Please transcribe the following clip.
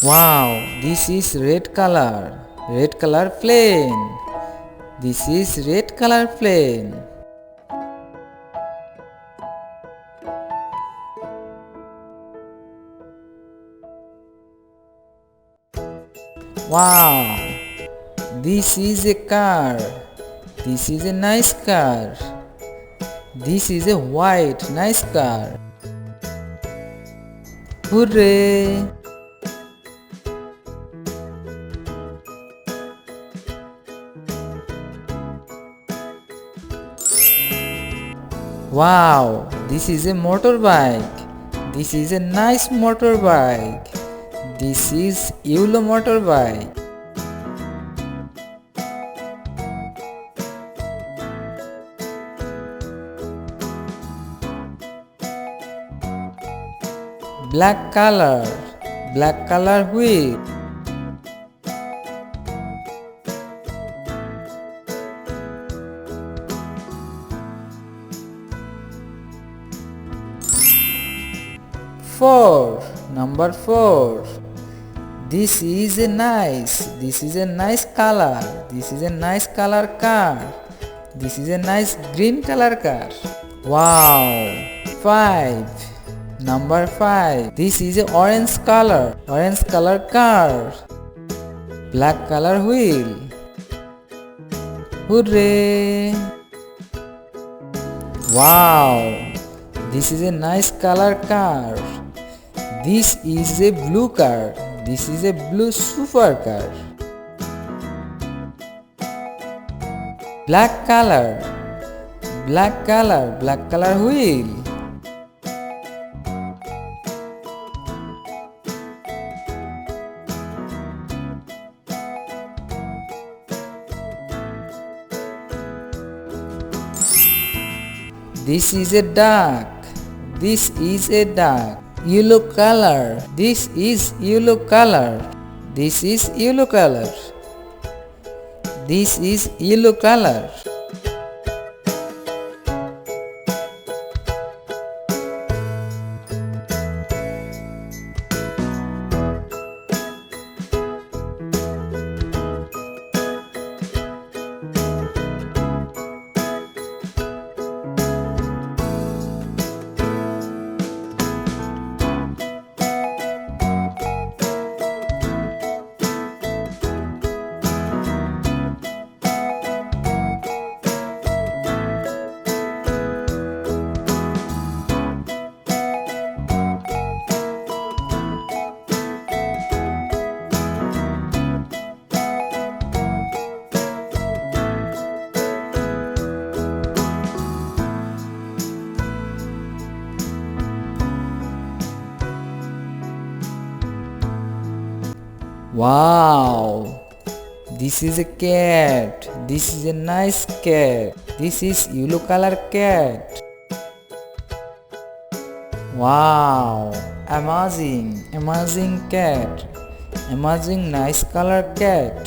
Wow, this is red color. Red color plane. This is red color plane. Wow, this is a car. This is a nice car. This is a white nice car. Hooray! Wow, this is a motorbike. This is a nice motorbike. This is yellow motorbike. Black color wheel. Number 4. This is a nice color. This is a nice color car. This is a nice green color car. Wow. 5. Number 5. This is a orange color car. Black color wheel. Hooray! Wow. This is a nice color car. This is a blue car. This is a blue supercar. Black color wheel. This is a duck. Yellow color. This is yellow color. This is yellow color. This is yellow color. Wow, this is a cat. This is a nice cat. This is yellow color cat. Wow, amazing cat. Amazing nice color cat.